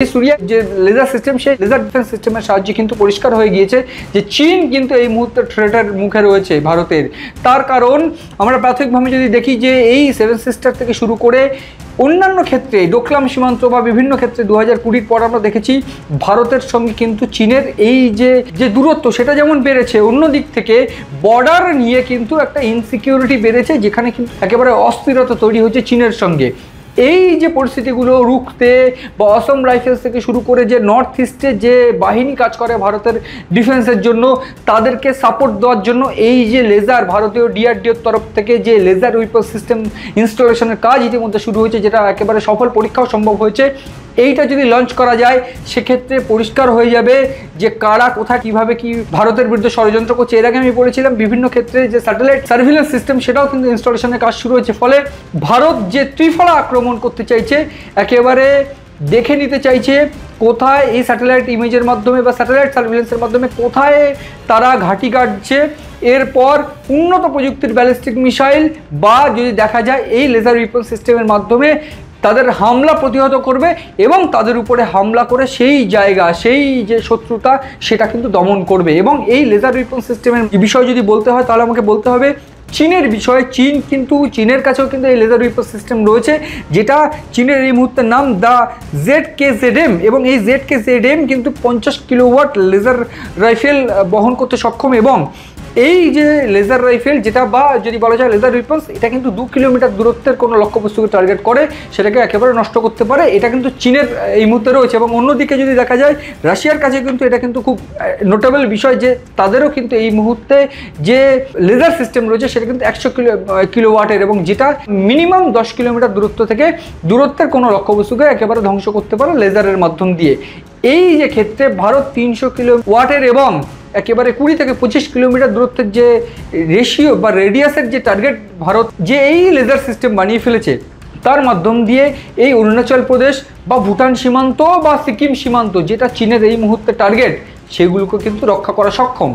सूर्या যে laser system সেই laser defence সিস্টেমের সাহায্যে কিন্তু পরিষ্কার হয়ে গিয়েছে যে চীন কিন্তু এই মুহূর্তে থ্রেটের মুখে রয়েছে ভারতের। তার কারণ আমরা প্রাথমিকভাবে যদি দেখি যে এই সেভেন সিস্টার থেকে শুরু করে অন্যান্য ক্ষেত্রে ডোকলাম সীমান্ত বা বিভিন্ন ক্ষেত্রে 2020 পর আমরা দেখেছি ভারতের সঙ্গে কিন্তু চীনের এই যে দূরত্ব সেটা যেমন বেড়েছে, অন্য দিক থেকে বর্ডার নিয়ে কিন্তু একটা ইনসিকিউরিটি বেড়েছে, যেখানে কিন্তু একেবারে অস্থিরতা তৈরি হচ্ছে চীনের সঙ্গে। এই যে পরিস্থিতিগুলো রুখতে বা অসম রাইফেলস থেকে শুরু করে যে নর্থ ইস্টে যে বাহিনী কাজ করে ভারতের ডিফেন্সের জন্য, তাদেরকে সাপোর্ট দেওয়ার জন্য এই যে লেজার ভারতীয় ডিআরডিওর তরফ থেকে যে লেজার উইপন সিস্টেম ইনস্টলেশনের কাজ ইতিমধ্যে শুরু হয়েছে, যেটা একেবারে সফল পরীক্ষাও সম্ভব হয়েছে। এইটা যদি লঞ্চ করা যায় সেক্ষেত্রে পরিষ্কার হয়ে যাবে যে কারা কোথায় কিভাবে কি ভারতের বিরুদ্ধে ষড়যন্ত্র করছে। এর আগে আমি বলেছিলাম বিভিন্ন ক্ষেত্রে যে স্যাটেলাইট সার্ভিলেন্স সিস্টেম সেটাও কিন্তু ইনস্টলেশনের কাজ শুরু হয়েছে। ফলে ভারত যে ত্রিফলা আক্রমণ করতে চাইছে, একেবারে দেখে নিতে চাইছে কোথায় এই স্যাটেলাইট ইমেজের মাধ্যমে বা স্যাটেলাইট সার্ভিলেন্সের মাধ্যমে কোথায় তারা ঘাঁটি কাটছে। এরপর উন্নত প্রযুক্তির ব্যালিস্টিক মিসাইল বা যদি দেখা যায় এই লেজার উইপন সিস্টেমের মাধ্যমে তাদের হামলা প্রতিহত করবে এবং তাদের উপরে হামলা করে সেই জায়গা সেই যে শত্রুতা সেটা কিন্তু দমন করবে। এবং এই লেজার উইপন সিস্টেমের বিষয় যদি বলতে হয় তাহলে আমাকে বলতে হবে চীনের বিষয়ে। চীনের কাছেও কিন্তু এই লেজার উইপন সিস্টেম রয়েছে, যেটা চীনের এই মুহূর্তের নাম দ্য ZKZM, এবং এই ZKZM কিন্তু 50 কিলোওয়াট লেজার রাইফেল বহন করতে সক্ষম। এবং এই যে লেজার রাইফেল যেটা বা যদি বলা যায় লেজার উইপন্স, এটা কিন্তু 2 কিলোমিটার দূরত্বের কোনো লক্ষ্যবস্তুকে টার্গেট করে সেটাকে একেবারে নষ্ট করতে পারে। এটা কিন্তু চীনের এই মুহূর্তে রয়েছে। এবং অন্যদিকে যদি দেখা যায় রাশিয়ার কাছে কিন্তু এটা কিন্তু খুব নোটেবল বিষয় যে তাদেরও কিন্তু এই মুহূর্তে যে লেজার সিস্টেম রয়েছে সেটা কিন্তু 100 কিলোওয়াটের, এবং যেটা মিনিমাম 10 কিলোমিটার দূরত্ব থেকে দূরত্বের কোনো লক্ষ্যবস্তুকে একেবারে ধ্বংস করতে পারে লেজারের মাধ্যম দিয়ে। এই যে ক্ষেত্রে ভারত 300 কিলোওয়াটের এবং একেবারে 20 থেকে 25 কিলোমিটার দূরত্বের যে রেশিও বা রেডিয়াসের যে টার্গেট ভারত যে এই লেজার সিস্টেম বানিয়ে ফেলেছে, তার মাধ্যম দিয়ে এই অরুণাচল প্রদেশ বা ভুটান সীমান্ত বা সিকিম সীমান্ত যেটা চীনের এই মুহূর্তে টার্গেট, সেগুলোকে কিন্তু রক্ষা করা সক্ষম।